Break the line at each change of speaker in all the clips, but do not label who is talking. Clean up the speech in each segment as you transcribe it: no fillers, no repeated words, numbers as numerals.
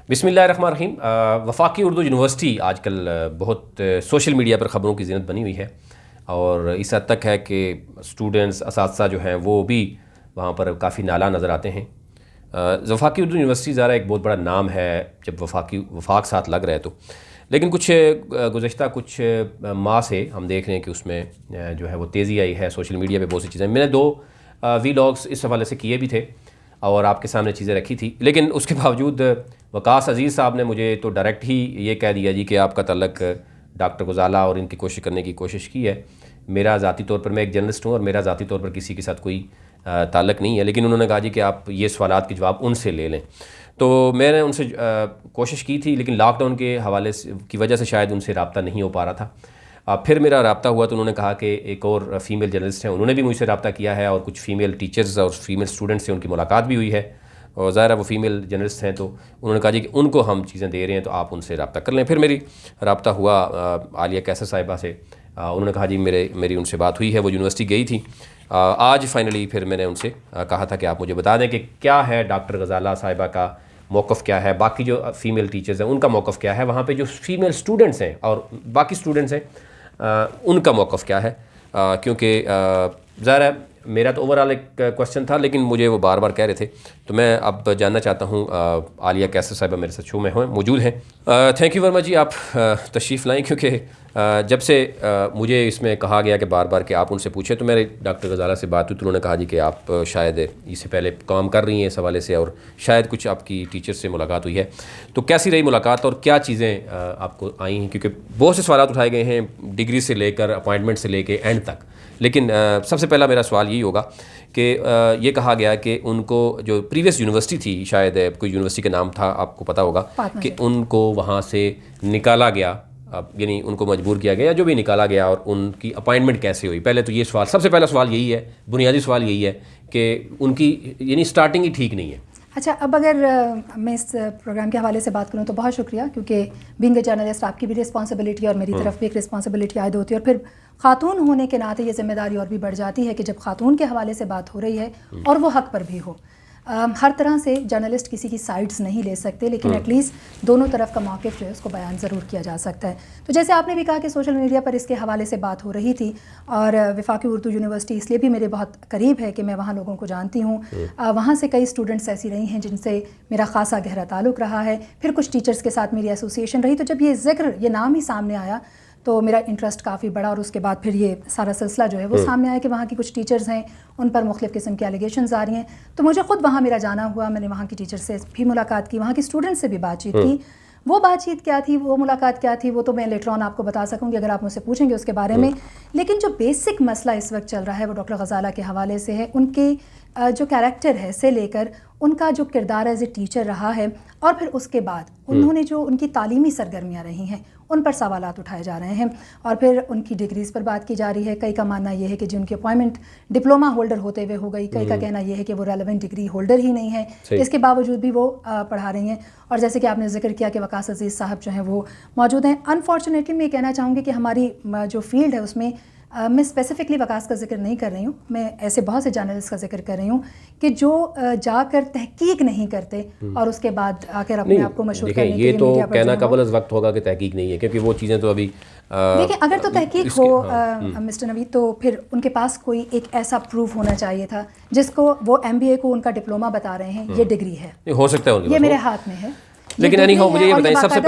بسم اللہ الرحمن الرحیم۔ وفاقی اردو یونیورسٹی آج کل بہت سوشل میڈیا پر خبروں کی زینت بنی ہوئی ہے، اور اس حد تک ہے کہ اسٹوڈنٹس اساتذہ جو ہیں وہ بھی وہاں پر کافی نالا نظر آتے ہیں۔ وفاقی اردو یونیورسٹی ذرا ایک بہت بڑا نام ہے جب وفاق ساتھ لگ رہے تو، لیکن کچھ گزشتہ کچھ ماہ سے ہم دیکھ رہے ہیں کہ اس میں جو ہے وہ تیزی آئی ہے۔ سوشل میڈیا پہ بہت سی چیزیں، میں نے 2 ولاگس اس حوالے سے کیے بھی تھے اور آپ کے سامنے چیزیں رکھی تھی، لیکن اس کے باوجود وقاص عزیز صاحب نے مجھے تو ڈائریکٹ ہی یہ کہہ دیا جی کہ آپ کا تعلق ڈاکٹر غزالہ اور ان کی کوشش کرنے کی کوشش کی ہے۔ میرا ذاتی طور پر، میں ایک جرنلسٹ ہوں اور میرا ذاتی طور پر کسی کے ساتھ کوئی تعلق نہیں ہے، لیکن انہوں نے کہا جی کہ آپ یہ سوالات کے جواب ان سے لے لیں۔ تو میں نے ان سے کوشش کی تھی، لیکن لاک ڈاؤن کے حوالے سے کی وجہ سے شاید ان سے رابطہ نہیں ہو پا رہا تھا۔ پھر میرا رابطہ ہوا تو انہوں نے کہا کہ ایک اور فیمیل جرنلسٹ ہیں، انہوں نے بھی مجھ سے رابطہ کیا ہے، اور کچھ فیمیل ٹیچرز اور فیمیل اسٹوڈنٹس سے ان کی ملاقات بھی ہوئی ہے، اور ظاہر ہے وہ فیمیل جرنلسٹ ہیں، تو انہوں نے کہا جی کہ ان کو ہم چیزیں دے رہے ہیں تو آپ ان سے رابطہ کر لیں۔ پھر میری رابطہ ہوا عالیہ کیسر صاحبہ سے، انہوں نے کہا جی میری ان سے بات ہوئی ہے، وہ یونیورسٹی گئی تھی۔ آج فائنلی پھر میں نے ان سے کہا تھا کہ آپ مجھے بتا دیں کہ کیا ہے ڈاکٹر غزالہ صاحبہ کا موقف کیا ہے، باقی جو فیمیل ٹیچرز ہیں ان کا موقف کیا ہے، وہاں پہ جو فیمیل اسٹوڈنٹس ہیں اور باقی اسٹوڈنٹس ہیں ان کا موقف کیا ہے، کیونکہ ظاہر ہے میرا تو اوورال ایک کوشچن تھا، لیکن مجھے وہ بار بار کہہ رہے تھے، تو میں اب جاننا چاہتا ہوں۔ عالیہ کیسر صاحبہ میرے ساتھ شو میں موجود ہیں۔ تھینک یو ویری مچ جی، آپ تشریف لائیں، کیونکہ جب سے مجھے اس میں کہا گیا کہ بار بار کہ آپ ان سے پوچھیں، تو میرے ڈاکٹر غزالہ سے بات ہوئی تو انہوں نے کہا جی کہ آپ شاید اس سے پہلے کام کر رہی ہیں اس حوالے سے، اور شاید کچھ آپ کی ٹیچر سے ملاقات ہوئی ہے، تو کیسی رہی ملاقات اور کیا چیزیں آپ کو آئی ہیں؟ کیونکہ بہت سے سوالات اٹھائے گئے ہیں، ڈگری سے لے کر اپوائنٹمنٹ سے لے کے اینڈ تک، لیکن سب سے پہلا میرا سوال یہی ہوگا کہ یہ کہا گیا کہ ان کو جو پریویس یونیورسٹی تھی، شاید کوئی یونیورسٹی کا نام تھا، آپ کو پتہ ہوگا، کہ ان کو وہاں سے نکالا گیا، یعنی ان کو مجبور کیا گیا، جو بھی نکالا گیا، اور ان کی اپائنٹمنٹ کیسے ہوئی؟ پہلے تو یہ سوال، سب سے پہلا سوال یہی ہے، بنیادی سوال یہی ہے کہ ان کی یعنی سٹارٹنگ ہی ٹھیک نہیں ہے۔
اچھا، اب اگر میں اس پروگرام کے حوالے سے بات کروں تو بہت شکریہ، کیونکہ بینگ اے جرنلسٹ آپ کی بھی رسپانسبلٹی اور میری طرف بھی ایک رسپانسبلٹی عائد ہوتی ہے، اور پھر خاتون ہونے کے ناطے یہ ذمہ داری اور بھی بڑھ جاتی ہے کہ جب خاتون کے حوالے سے بات ہو رہی ہے اور وہ حق پر بھی ہو۔ ہر طرح سے جرنلسٹ کسی کی سائڈز نہیں لے سکتے، لیکن ایٹ لیسٹ دونوں طرف کا موقف جو ہے اس کو بیان ضرور کیا جا سکتا ہے۔ تو جیسے آپ نے بھی کہا کہ سوشل میڈیا پر اس کے حوالے سے بات ہو رہی تھی، اور وفاقی اردو یونیورسٹی اس لیے بھی میرے بہت قریب ہے کہ میں وہاں لوگوں کو جانتی ہوں، وہاں سے کئی اسٹوڈنٹس ایسی رہی ہیں جن سے میرا خاصا گہرا تعلق رہا ہے، پھر کچھ ٹیچرس کے ساتھ میری ایسوسیشن رہی، تو جب یہ نام ہی سامنے آیا تو میرا انٹرسٹ کافی بڑا، اور اس کے بعد پھر یہ سارا سلسلہ جو ہے وہ سامنے آیا کہ وہاں کی کچھ ٹیچرز ہیں، ان پر مختلف قسم کے الیگیشنز آ رہی ہیں، تو مجھے خود وہاں میرا جانا ہوا، میں نے وہاں کی ٹیچر سے بھی ملاقات کی، وہاں کی اسٹوڈنٹ سے بھی بات چیت کی۔ وہ بات چیت کیا تھی، وہ ملاقات کیا تھی، وہ تو میں لیٹر آن آپ کو بتا سکوں گی اگر آپ مجھ سے پوچھیں گے اس کے بارے میں، لیکن جو بیسک مسئلہ اس وقت چل رہا ہے وہ ڈاکٹر غزالہ کے حوالے سے ہے، ان کے جو کیریکٹر ہے سے لے کر ان کا جو کردار ایز اے ٹیچر رہا ہے، اور پھر اس کے بعد انہوں نے جو ان کی تعلیمی سرگرمیاں رہی ہیں ان پر سوالات اٹھائے جا رہے ہیں، اور پھر ان کی ڈگریز پر بات کی جا رہی ہے۔ کئی کا ماننا یہ ہے کہ جن کی اپوائنٹمنٹ ڈپلوما ہولڈر ہوتے ہوئے ہو گئی، کئی کا کہنا یہ ہے کہ وہ ریلیونٹ ڈگری ہولڈر ہی نہیں ہے، اس کے باوجود بھی وہ پڑھا رہی ہیں، اور جیسے کہ آپ نے ذکر کیا کہ وقاص عزیز صاحب جو ہیں وہ موجود ہیں۔ انفارچونیٹلی میں یہ کہنا چاہوں گی کہ ہماری جو فیلڈ ہے اس میں میں اسپیسیفکلی وقاص کا ذکر نہیں کر رہی ہوں، میں ایسے بہت سے جرنلسٹ کا ذکر کر رہی ہوں کہ جو جا کر تحقیق نہیں کرتے اور اس کے بعد آ کر اپنے آپ کو مشہور کرنے کے لیے
یہ تو کہنا قبل از وقت ہوگا کہ تحقیق نہیں ہے، کیونکہ وہ چیزیں تو ابھی
دیکھیں، اگر تو تحقیق ہو مسٹر نوید، تو پھر ان کے پاس کوئی ایک ایسا پروف ہونا چاہیے تھا جس کو وہ MBA کو ان کا ڈپلوما بتا رہے ہیں، یہ ڈگری ہے،
ہو سکتا ہے
یہ میرے ہاتھ میں ہے۔
لیکن مجھے یہ بتائیں، سب سے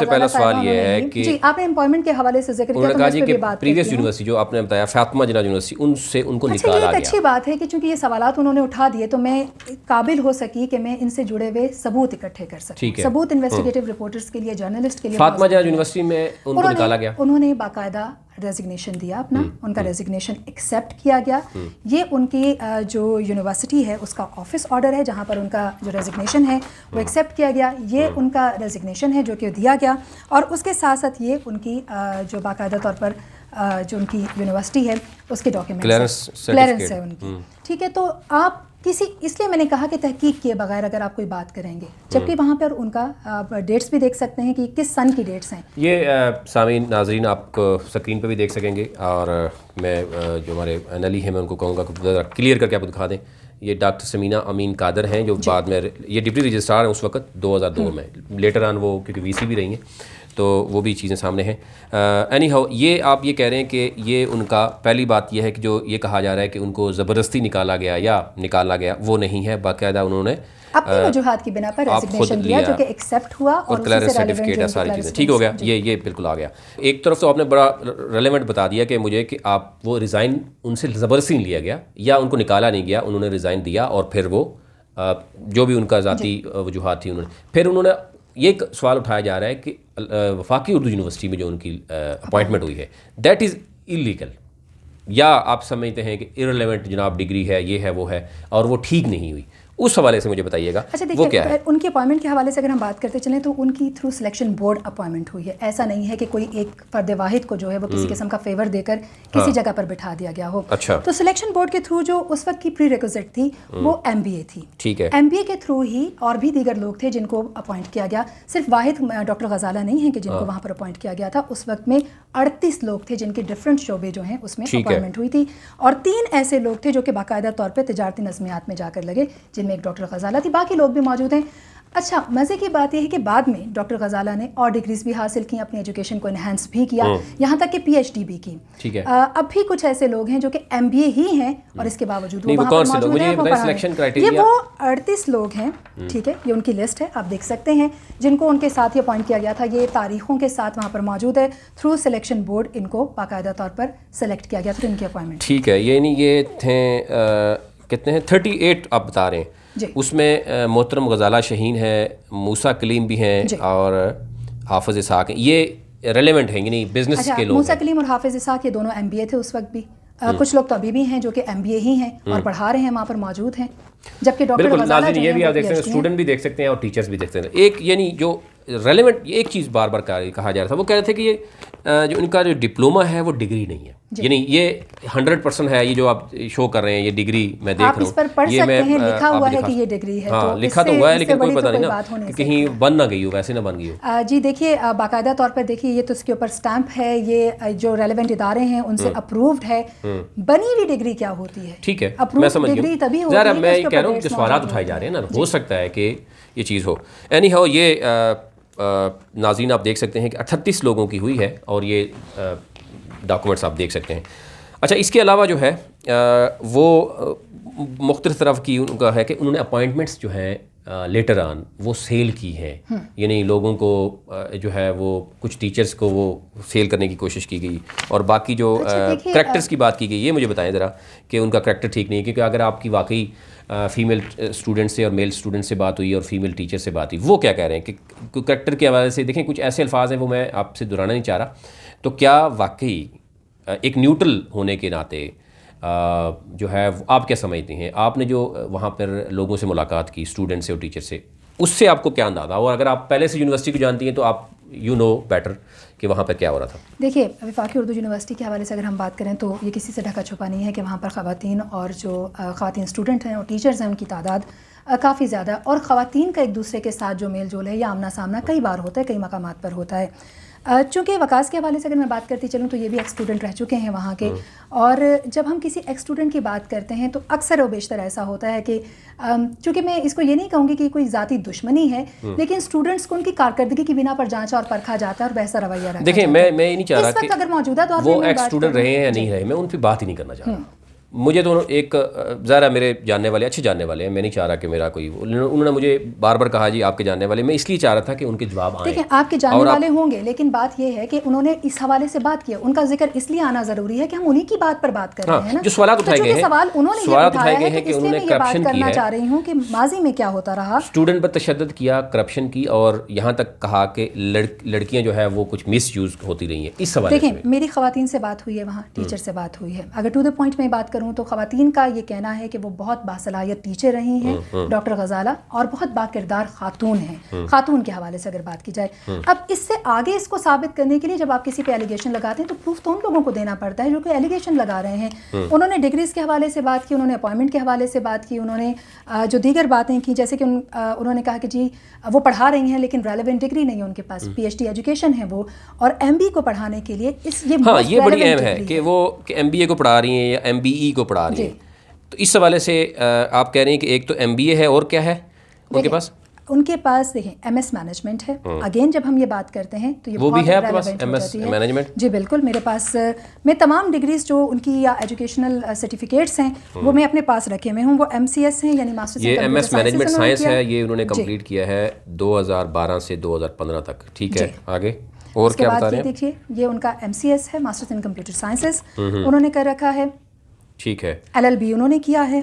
پہلا سوال یہ ہے کہ
جی، آپ نے امپلائمنٹ کے حوالے سے ذکر کیا،
کہا جی کہ پریویس یونیورسٹی جو آپ نے بتایا فاطمہ جناح یونیورسٹی، ان کو نکالا گیا۔
ایک اچھی بات ہے کہ چونکہ یہ سوالات انہوں نے اٹھا دیے تو میں قابل ہو سکی کہ میں ان سے جڑے ہوئے ثبوت اکٹھے کر سکوں، ثبوت انویسٹیگیٹو رپورٹرز کے لیے، جرنلسٹ کے لیے۔
فاطمہ جناح یونیورسٹی میں ان کو نکالا گیا،
انہوں نے باقاعدہ ریزگنیشن دیا اپنا، ان کا ریزگنیشن ایکسیپٹ کیا گیا، یہ ان کی جو یونیورسٹی ہے اس کا آفس آرڈر ہے جہاں پر ان کا جو ریزگنیشن ہے وہ ایکسیپٹ کیا گیا، یہ ان کا ریزگنیشن ہے جو کہ دیا گیا، اور اس کے ساتھ ساتھ یہ ان کی جو باقاعدہ طور پر جو ان کی یونیورسٹی ہے اس کے ڈاکیومنٹس کلیئرنس ہے ان کی، ٹھیک ہے۔ تو آپ اس لیے میں نے کہا کہ تحقیق کیے بغیر اگر آپ کوئی بات کریں گے، جبکہ وہاں پر ان کا ڈیٹس بھی دیکھ سکتے ہیں کہ کس سن کی ڈیٹس ہیں۔
یہ سامعین ناظرین آپ کو اسکرین پہ بھی دیکھ سکیں گے، اور میں جو ہمارے نلی ہیں میں ان کو کہوں گا کہ کلیئر کر کے آپ کو دکھا دیں۔ یہ ڈاکٹر سمینہ امین قادر ہیں جو بعد میں یہ ڈپٹی رجسٹرار ہیں اس وقت 2002 میں، لیٹر آن وہ کیونکہ وی سی بھی رہی ہیں تو وہ بھی چیزیں سامنے ہیں. اینی ہاؤ یہ آپ یہ کہہ رہے ہیں کہ یہ ان کا پہلی بات یہ ہے کہ جو یہ کہا جا رہا ہے کہ ان کو زبردستی نکالا گیا وہ نہیں ہے، باقاعدہ انہوں نے
اپنی وجوہات کی بنا پر ریزگنیشن دیا جو کہ ایکسیپٹ ہوا اور
کلیئرنس سرٹیفکیٹ ہے، ساری چیزیں ٹھیک ہو گیا. یہ بالکل آ گیا. ایک طرف تو آپ نے بڑا ریلیونٹ بتا دیا کہ مجھے کہ آپ وہ ریزائن ان سے زبردستی نہیں لیا گیا یا ان کو نکالا نہیں گیا، انہوں نے ریزائن دیا اور پھر وہ جو بھی ان کا ذاتی وجوہات تھی انہوں نے یہ ایک سوال اٹھایا جا رہا ہے کہ وفاقی اردو یونیورسٹی میں جو ان کی اپوائنٹمنٹ ہوئی ہے دیٹ از انلیگل، یا آپ سمجھتے ہیں کہ ارریلیونٹ جناب ڈگری ہے، یہ ہے وہ ہے اور وہ ٹھیک نہیں ہوئی. اس حوالے سے مجھے بتائیے گا وہ کیا ہے.
ان کی اپوائنٹمنٹ کے حوالے سے اگر ہم بات کرتے چلیں تو ان کی تھرو سلیکشن بورڈ اپوائنٹمنٹ ہوئی ہے. ایسا نہیں ہے کہ کوئی ایک فرد واحد کو جو ہے وہ کسی قسم کا فیور دے کر کسی جگہ پر بٹھا دیا گیا ہو. تو سلیکشن بورڈ کے تھرو جو اس وقت کی پری ریکوزٹ تھی وہ ایم بی اے تھی.
ٹھیک ہے.
ایم بی اے کے تھرو ہی اور بھی دیگر لوگ تھے جن کو اپوائنٹ کیا گیا. صرف واحد ڈاکٹر غزالہ نہیں ہیں کہ جن کو وہاں پر اپوائنٹ کیا گیا تھا. اس وقت میں 38 لوگ تھے جن کے ڈفرینٹ شعبے جو ہیں اس میں اپوائنٹمنٹ ہوئی تھی اور 3 ایسے لوگ تھے جو کہ باقاعدہ طور پہ تجارتی نظمیات میں جا کر لگے جن میں ایک ڈاکٹر غزالہ تھی، باقی لوگ بھی موجود ہیں. اچھا مزے کی بات یہ ہے کہ بعد میں ڈاکٹر غزالہ نے اور ڈگریز بھی حاصل کی، اپنی ایجوکیشن کو انہینس بھی کیا، یہاں تک کہ پی ایچ ڈی بھی کی. اب بھی کچھ ایسے لوگ ہیں جو کہ ایم بی اے ہی ہیں اور اس کے باوجود وہ وہاں پر موجود ہیں. یہ وہ 38 لوگ ہیں، ٹھیک ہے، یہ ان کی لسٹ ہے، آپ دیکھ سکتے ہیں جن کو ان کے ساتھ ہی اپوائنٹ کیا گیا تھا. یہ تاریخوں کے ساتھ وہاں پر موجود ہے. تھرو سلیکشن بورڈ ان کو باقاعدہ طور پر سلیکٹ کیا گیا تھا ان کی اپوائنٹمنٹ.
ٹھیک ہے. یعنی یہ تھے کتنے ہیں 38 آپ بتا رہے ہیں. اس میں محترم غزالہ شہین ہے، موسیٰ کلیم بھی ہیں اور حافظ اسحاق ہیں. یہ ریلیونٹ ہیں یعنی بزنس کے لوگ.
موسیٰ کلیم اور حافظ اسحاق یہ دونوں ایم بی اے تھے اس وقت بھی. کچھ لوگ تو ابھی بھی ہیں جو کہ ایم بی اے ہی ہیں اور پڑھا رہے ہیں، وہاں پر موجود ہیں. جبکہ ڈاکٹر غزالہ جو
یہ بھی آپ دیکھ سکتے ہیں، اسٹوڈنٹ بھی دیکھ سکتے ہیں اور ٹیچرز بھی دیکھ سکتے ہیں. ایک یعنی جو ریلیونٹ ایک چیز بار بار کہا جا رہا تھا، وہ کہہ رہے تھے کہ یہ جو ان کا جو ڈپلوما ہے وہ ڈگری نہیں ہے. یعنی یہ 100% ہے. یہ جو آپ شو کر رہے ہیں یہ ڈگری میں دیکھ رہا ہوں، یہ میں
لکھا ہوا ہے کہ یہ ڈگری ہے.
ہاں لکھا تو ہوا ہے لیکن کوئی پتہ نہیں نا کہ کہیں بن نہ گئی ہو، ویسے نہ بن گئی ہو.
جی دیکھیے باقاعدہ طور پر دیکھیے یہ تو اس کے اوپر اسٹیمپ ہے، یہ جو ریلیونٹ ادارے ہیں ان سے اپرووڈ ہے. بنی ہوئی ڈگری کیا ہوتی ہے؟
ٹھیک ہے میں سمجھ گیا. ذرا میں یہ کہہ رہا ہوں کہ سوالات اٹھائے جا رہے ہیں نا، ہو سکتا ہے کہ یہ چیز ہو. اینی ہاؤ یہ ناظرین آپ دیکھ سکتے ہیں کہ 38 لوگوں کی ہوئی ہے اور یہ ڈاکومنٹس آپ دیکھ سکتے ہیں. اچھا اس کے علاوہ جو ہے وہ مختلف طرف کی ان کا ہے کہ انہوں نے اپوائنٹمنٹس جو ہیں لیٹر آن وہ سیل کی ہیں. یعنی لوگوں کو جو ہے وہ کچھ ٹیچرز کو وہ سیل کرنے کی کوشش کی گئی اور باقی جو کریکٹرز کی بات کی گئی. یہ مجھے بتائیں ذرا کہ ان کا کریکٹر ٹھیک نہیں ہے، کیونکہ اگر آپ کی واقعی فیمیل اسٹوڈنٹ سے اور میل اسٹوڈنٹ سے بات ہوئی اور فیمیل ٹیچر سے بات ہوئی، وہ کیا کہہ رہے ہیں کہ کریکٹر کے حوالے سے دیکھیں کچھ ایسے الفاظ ہیں وہ میں آپ سے دہرانا نہیں چاہ رہا. تو کیا واقعی ایک نیوٹرل ہونے کے ناطے جو ہے آپ کیا سمجھتے ہیں؟ آپ نے جو وہاں پر لوگوں سے ملاقات کی اسٹوڈنٹ سے اور ٹیچر سے، اس سے آپ کو کیا اندازہ؟ اور اگر آپ پہلے سے یونیورسٹی کو جانتی ہیں تو آپ یو نو بیٹر کہ وہاں پر کیا ہو رہا تھا.
دیکھیے وفاقی اردو یونیورسٹی کے حوالے سے اگر ہم بات کریں تو یہ کسی سے ڈھکا چھپا نہیں ہے کہ وہاں پر خواتین اور جو خواتین اسٹوڈنٹ ہیں اور ٹیچرز ہیں ان کی تعداد کافی زیادہ، اور خواتین کا ایک دوسرے کے ساتھ جو میل جول ہے یا آمنا سامنا کئی بار ہوتا ہے، کئی مقامات پر ہوتا ہے. چونکہ وکاس کے حوالے سے اگر میں بات کرتی چلوں تو یہ بھی ایکس اسٹوڈنٹ رہ چکے ہیں وہاں کے، اور جب ہم کسی ایکس اسٹوڈنٹ کی بات کرتے ہیں تو اکثر و بیشتر ایسا ہوتا ہے کہ چونکہ میں اس کو یہ نہیں کہوں گی کہ کوئی ذاتی دشمنی ہے، لیکن اسٹوڈنٹس کو ان کی کارکردگی کی بنا پر جانچا اور پرکھا جاتا ہے اور بحث رویہ رکھا.
دیکھیں میں یہ نہیں چاہ رہا کہ
اگر موجودہ دور میں
وہ ایکس اسٹوڈنٹ رہے ہیں یا نہیں رہے، میں ان پہ بات ہی نہیں کرنا چاہ رہا. مجھے تو ایک ظاہر میرے جاننے والے اچھے جاننے والے ہیں، میں نہیں چاہ رہا کہ میرا کوئی، انہوں نے مجھے بار بار کہا جی آپ کے جاننے والے، میں اس لیے چاہ رہا تھا کہ ان کے جواب آئیں.
دیکھیں آپ کے جاننے والے ہوں گے، لیکن بات یہ ہے کہ انہوں نے اس حوالے سے بات کیا، ان کا ذکر اس لیے آنا ضروری ہے کہ ہم انہی کی بات پر بات کر رہے ہیں نا.
جو سوالات اٹھائے گئے ہیں،
سوال انہوں نے یہ اٹھایا ہے کہ اس لیے میں یہ بات
کرپشن
کرنا چاہ رہی ہوں کہ ماضی میں کیا ہوتا رہا.
اسٹوڈنٹ پر تشدد کیا، کرپشن کی، اور یہاں تک کہا کہ لڑکیاں جو ہے وہ کچھ مس یوز ہوتی رہی ہیں. اس حوالے سے
دیکھیں میری خواتین سے بات ہوئی ہے، وہاں ٹیچر سے بات ہوئی ہے. اگر ٹو دا پوائنٹ میں بات کروں تو خواتین کا یہ کہنا ہے کہ وہ بہت باصلاحیت ٹیچر رہی ہیں ڈاکٹر غزالہ، اور بہت باکردار خاتون ہیں. خاتون کے حوالے سے اگر بات کی جائے، اب اس سے آگے اس کو ثابت کرنے کے لیے جب آپ کسی پہ ایلیگیشن لگاتے ہیں تو پروف تو ان لوگوں کو دینا پڑتا ہے جو کہ ایلیگیشن لگا رہے ہیں. انہوں نے ڈگریز کے حوالے سے بات کی، انہوں نے اپوائنٹمنٹ کے حوالے سے بات کی، انہوں نے جو دیگر باتیں کی، جیسے کہ انہوں نے کہا کہ جی وہ پڑھا رہی ہیں لیکن ریلیونٹ ڈگری نہیں ہے ان کے پاس، پی ایچ ڈی ایجوکیشن ہے وہ، اور ایم بی کو پڑھانے کے لیے یہ
بڑی اہم ہے کہ وہ ایم بی اے کو پڑھا رہی ہیں یا ایم بی ای کو پڑھا رہی ہیں. تو اس حوالے سے آپ کہہ رہے ہیں کہ ایک تو MBA ہے اور کیا ہے ان کے پاس؟
ان کے پاس دیکھیں MS مینجمنٹ ہے. اگین جب ہم یہ بات کرتے ہیں تو یہ
وہ بھی ہے آپ کے پاس
ریلیونٹ ہو
MS
جاتی ہے.
مینجمنٹ؟
جی بالکل, میرے پاس میں تمام ڈگریز جو ان کی یا ایجوکیشنل سرٹیفکیٹس ہیں وہ میں اپنے پاس رکھے ہوئے ہوں. وہ MCS ہیں یعنی ماسٹرز
یہ MS مینجمنٹ سائنس ہے, یہ انہوں نے کمپلیٹ کیا ہے 2012 سے 2015 تک. ٹھیک ہے, آگے اور کیا بتا رہے ہیں؟
دیکھیے یہ ان کا MCS ہے, ماسٹرز ان کمپیوٹر سائنسز انہوں نے کر رکھا ہے.
ٹھیک ہے.
LLB انہوں نے کیا ہے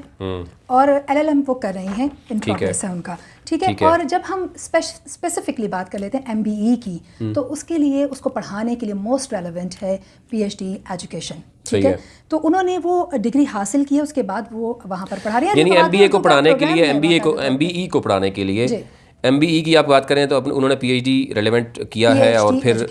اور LLM وہ کر رہی ہیں, ان پروگریس ہے ان کا. ٹھیک ہے. اور جب ہم اسپیسیفکلی بات کر لیتے ہیں MBE کی, تو اس کے لیے اس کو پڑھانے کے لیے موسٹ ریلیونٹ ہے PhD ایجوکیشن. ٹھیک ہے, تو انہوں نے وہ ڈگری حاصل کی ہے, اس کے بعد وہ وہاں پر پڑھا رہے ہیں.
یعنی MBA کو پڑھانے کے لیے, MBE کو پڑھانے کے لیے, MBE کی آپ بات کریں تو انہوں نے PhD ریلیونٹ کیا ہے اور پھر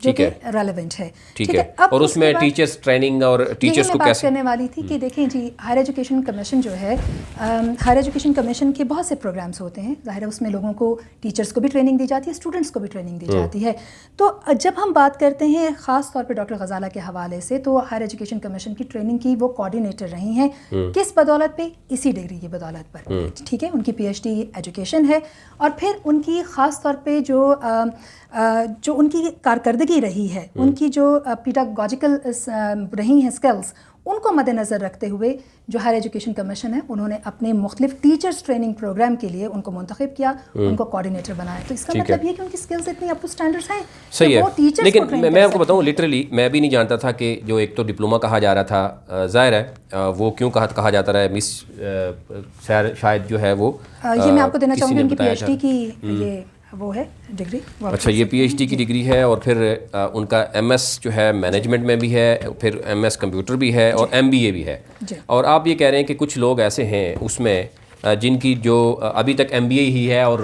ٹھیک ہے ریلیونٹ ہے.
ٹھیک ہے. اور اس میں ٹیچرز ٹریننگ اور ٹیچرز کو
بات کرنے والی تھی کہ دیکھیں جی ہائر ایجوکیشن کمیشن جو ہے, ہائر ایجوکیشن کمیشن کے بہت سے پروگرامس ہوتے ہیں. ظاہر ہے اس میں لوگوں کو, ٹیچرز کو بھی ٹریننگ دی جاتی ہے, اسٹوڈنٹس کو بھی ٹریننگ دی جاتی ہے. تو جب ہم بات کرتے ہیں خاص طور پہ ڈاکٹر غزالہ کے حوالے سے, تو ہائر ایجوکیشن کمیشن کی ٹریننگ کی وہ کوآرڈینیٹر رہی ہیں. کس بدولت پہ؟ اسی ڈگری کی بدولت پر. ٹھیک ہے, ان کی PhD ایجوکیشن ہے. اور پھر ان کی خاص طور پہ جو ان کی کارکردگی رہی ہے, ان کی جو پیڈاگوجیکل رہی ہیں اسکلس, ان کو مد نظر رکھتے ہوئے جو ہائر ایجوکیشن کمیشن ہے انہوں نے اپنے مختلف ٹیچرز ٹریننگ پروگرام کے لیے ان کو منتخب کیا, ان کو کوآرڈینیٹر بنایا. تو اس کا مطلب یہ کہ ان کی اسکلز اتنی اپ ٹو اسٹینڈرڈز ہیں.
صحیح ہے, لیکن میں آپ کو بتاؤں لٹرلی میں بھی نہیں جانتا تھا کہ جو ایک تو ڈپلومہ کہا جا رہا تھا, ظاہر ہے وہ کیوں کہا جاتا رہا ہے مس, شاید جو ہے وہ
یہ میں آپ کو دینا چاہوں گی ان کی PhD کی یہ وہ ہے ڈگری.
اچھا, یہ PhD کی ڈگری ہے اور پھر ان کا MS جو ہے مینجمنٹ میں بھی ہے, پھر MS کمپیوٹر بھی ہے اور MBA بھی ہے. اور آپ یہ کہہ رہے ہیں کہ کچھ لوگ ایسے ہیں اس میں جن کی جو ابھی تک MBA ہی ہے اور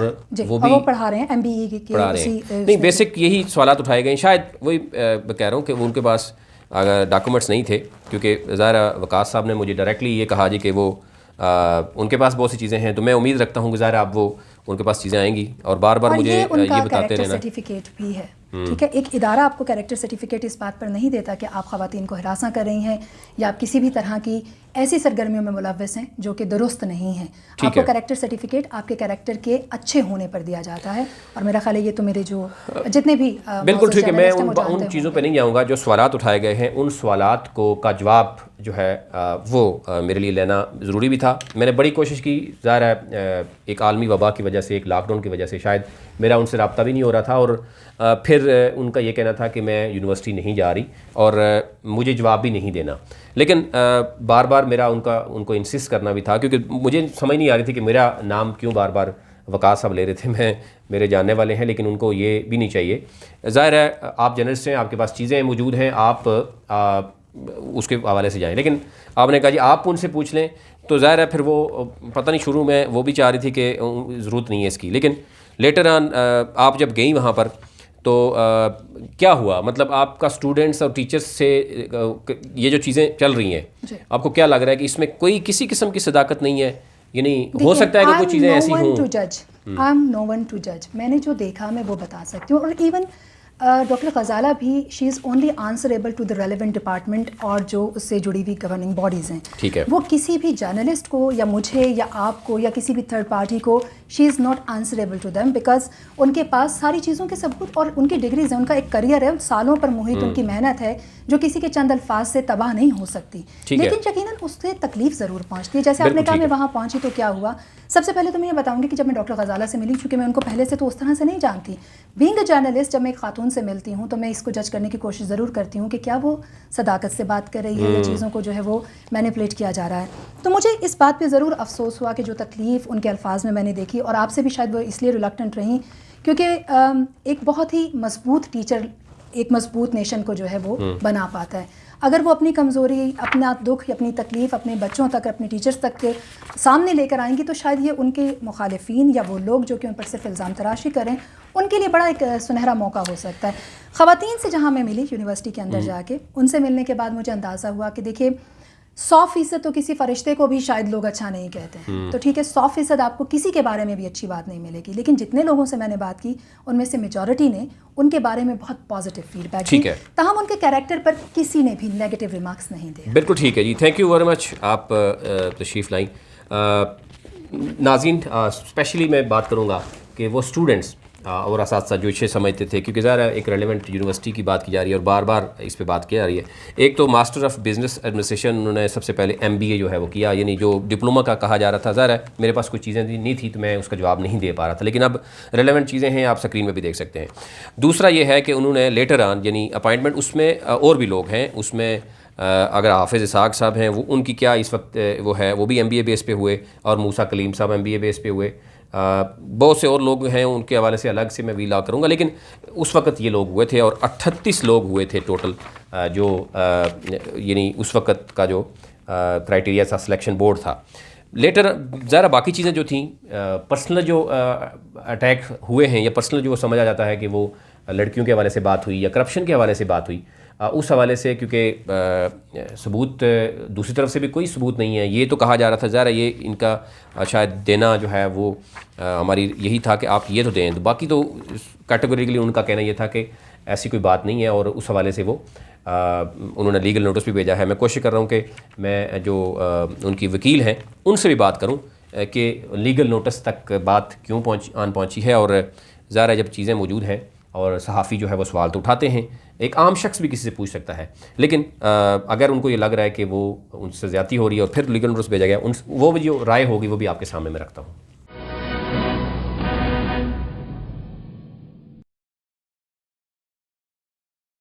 وہ بھی
پڑھا رہے ہیں MBE کی
پڑھا رہے ہیں. نہیں, بیسک یہی سوالات اٹھائے گئے ہیں. شاید وہی میں کہہ رہا ہوں کہ ان کے پاس اگر ڈاکومنٹس نہیں تھے, کیونکہ ظاہر وقاص صاحب نے مجھے ڈائریکٹلی یہ کہا جی کہ وہ ان کے پاس بہت سی چیزیں ہیں, تو میں امید رکھتا ہوں کہ ظاہر آپ وہ ان کے پاس چیزیں آئیں گی اور بار بار مجھے یہ بتاتے رہنا.
سرٹیفکیٹ بھی ہے. ٹھیک ہے, ایک ادارہ آپ کو کیریکٹر سرٹیفکیٹ اس بات پر نہیں دیتا کہ آپ خواتین کو ہراساں کر رہی ہیں یا آپ کسی بھی طرح کی ایسی سرگرمیوں میں ملوث ہیں جو کہ درست نہیں ہیں. آپ کو کیریکٹر سرٹیفکیٹ آپ کے کیریکٹر کے اچھے ہونے پر دیا جاتا ہے. اور میرا خیال ہے یہ تو میرے جو جتنے بھی
بالکل ٹھیک ہے, میں ان چیزوں پہ نہیں جاؤں گا. جو سوالات اٹھائے گئے ہیں ان سوالات کا جواب جو ہے وہ میرے لیے لینا ضروری بھی تھا. میں نے بڑی کوشش کی, ظاہر ہے ایک عالمی وبا کی وجہ سے, ایک لاک ڈاؤن کی وجہ سے شاید میرا ان سے رابطہ بھی نہیں ہو رہا تھا, اور پھر ان کا یہ کہنا تھا کہ میں یونیورسٹی نہیں جا رہی اور مجھے جواب بھی نہیں دینا. لیکن بار بار میرا ان کو انسسٹ کرنا بھی تھا, کیونکہ مجھے سمجھ نہیں آ رہی تھی کہ میرا نام کیوں بار بار وقاص صاحب لے رہے تھے. میں میرے جاننے والے ہیں, لیکن ان کو یہ بھی نہیں چاہیے. ظاہر ہے آپ جرنلسٹ ہیں, آپ کے پاس چیزیں موجود ہیں, آپ اس کے حوالے سے جائیں. لیکن آپ نے کہا جی آپ ان سے پوچھ لیں, تو ظاہر ہے پھر وہ پتہ نہیں, شروع میں وہ بھی چاہ رہی تھی کہ ضرورت نہیں ہے اس کی, لیکن لیٹر آن آپ جب گئیں وہاں پر تو کیا ہوا؟ مطلب آپ کا اسٹوڈنٹس اور ٹیچرس سے یہ جو چیزیں چل رہی ہیں, آپ کو کیا لگ رہا ہے کہ اس میں کوئی کسی قسم کی صداقت نہیں ہے؟ یعنی ہو سکتا ہے کہ کچھ چیزیں ایسی ہوں.
I am no one to جج. میں نے جو دیکھا میں وہ بتا سکتی ہوں. اور ایون ڈاکٹر غزالہ بھی she is only answerable to the relevant department اور جو اس سے جڑی ہوئی گورننگ باڈیز ہیں.
ٹھیک ہے,
وہ کسی بھی جرنلسٹ کو یا مجھے یا آپ کو یا کسی بھی تھرڈ پارٹی کو she is not answerable to them, because ان کے پاس ساری چیزوں کے ثبوت اور ان کی ڈگریز ہیں, ان کا ایک کریئر ہے, سالوں پر محیط ان کی محنت ہے جو کسی کے چند الفاظ سے تباہ نہیں ہو سکتی. لیکن یقیناً اس سے تکلیف ضرور پہنچتی ہے. جیسے آپ نے کہا میں وہاں پہنچی تو کیا ہوا. سب سے پہلے تو میں یہ بتاؤں گی کہ جب میں ڈاکٹر غزالہ سے ملی, چونکہ میں ان کو پہلے سے تو اس طرح سے نہیں جانتی, بینگ اے جرنلسٹ جب میں ایک خاتون سے ملتی ہوں تو میں اس کو جج کرنے کی کوشش ضرور کرتی ہوں کہ کیا وہ صداقت سے بات کر رہی ہے یا چیزوں کو جو ہے وہ مینیپولیٹ کیا جا رہا ہے. تو مجھے اس بات پہ ضرور افسوس ہوا کہ جو تکلیف ان کے الفاظ میں نے دیکھی, اور آپ سے بھی شاید وہ اس لیے ریلکٹنٹ رہیں کیونکہ ایک بہت ہی مضبوط ٹیچر ایک مضبوط نیشن کو جو ہے وہ بنا پاتا ہے. اگر وہ اپنی کمزوری, اپنا دکھ یا اپنی تکلیف اپنے بچوں تک, اپنے ٹیچرز تک کے سامنے لے کر آئیں گی, تو شاید یہ ان کے مخالفین یا وہ لوگ جو کہ ان پر صرف الزام تراشی کریں, ان کے لیے بڑا ایک سنہرا موقع ہو سکتا ہے. خواتین سے جہاں میں ملی یونیورسٹی کے اندر جا کے, ان سے ملنے کے بعد مجھے اندازہ ہوا کہ دیکھیے 100% تو کسی فرشتے کو بھی شاید لوگ اچھا نہیں کہتے ہیں، تو ٹھیک ہے 100% آپ کو کسی کے بارے میں بھی اچھی بات نہیں ملے گی، لیکن جتنے لوگوں سے میں نے بات کی ان میں سے میجورٹی نے ان کے بارے میں بہت پازیٹیو فیڈ بیک دی، تاہم ان کے کیریکٹر پر کسی نے بھی نیگیٹو ریمارکس نہیں دیا۔
بالکل ٹھیک ہے جی، تھینک یو ویری مچ، آپ تشریف لائیں۔ ناظرین، اسپیشلی میں بات کروں گا کہ وہ اسٹوڈنٹس اور اساتذہ جو اچھے سمجھتے تھے، کیونکہ ظاہر ہے ایک ریلیونٹ یونیورسٹی کی بات کی جا رہی ہے اور بار بار اس پہ بات کی جا رہی ہے۔ ایک تو ماسٹر آف بزنس ایڈمنسٹریشن انہوں نے سب سے پہلے MBA جو ہے وہ کیا، یعنی جو ڈپلوما کا کہا جا رہا تھا، ظاہر ہے میرے پاس کوئی چیزیں نہیں تھی تو میں اس کا جواب نہیں دے پا رہا تھا، لیکن اب ریلیونٹ چیزیں ہیں، آپ سکرین میں بھی دیکھ سکتے ہیں۔ دوسرا یہ ہے کہ انہوں نے لیٹر آن یعنی اپائنٹمنٹ، اس میں اور بھی لوگ ہیں، اس میں اگر حافظ اسحاق صاحب ہیں وہ ان کی کیا اس وقت وہ ہے، وہ بھی MBA بیس پہ ہوئے، اور موسیٰ کلیم صاحب MBA بیس پہ ہوئے، بہت سے اور لوگ ہیں ان کے حوالے سے الگ سے میں ویلا کروں گا، لیکن اس وقت یہ لوگ ہوئے تھے اور 38 لوگ ہوئے تھے ٹوٹل، جو یعنی اس وقت کا جو کرائٹیریا تھا، سلیکشن بورڈ تھا۔ لیٹر ذرا باقی چیزیں جو تھیں، پرسنل جو اٹیک ہوئے ہیں یا پرسنل جو سمجھا جاتا ہے کہ وہ لڑکیوں کے حوالے سے بات ہوئی یا کرپشن کے حوالے سے بات ہوئی، اس حوالے سے کیونکہ ثبوت دوسری طرف سے بھی کوئی ثبوت نہیں ہے، یہ تو کہا جا رہا تھا، ظاہر ہے یہ ان کا شاید دینا جو ہے وہ ہماری یہی تھا کہ آپ یہ تو دیں، باقی تو کیٹیگوریکلی ان کا کہنا یہ تھا کہ ایسی کوئی بات نہیں ہے، اور اس حوالے سے وہ انہوں نے لیگل نوٹس بھی بھیجا ہے۔ میں کوشش کر رہا ہوں کہ میں جو ان کی وکیل ہیں ان سے بھی بات کروں کہ لیگل نوٹس تک بات کیوں پہنچی ہے، اور ظاہر ہے جب چیزیں موجود ہیں اور صحافی جو ہے وہ سوال تو اٹھاتے ہیں، ایک عام شخص بھی کسی سے پوچھ سکتا ہے، لیکن اگر ان کو یہ لگ رہا ہے کہ وہ ان سے زیادتی ہو رہی ہے اور پھر لیگل نوٹس بھیجا گیا، وہ جو رائے ہوگی وہ بھی آپ کے سامنے میں رکھتا ہوں۔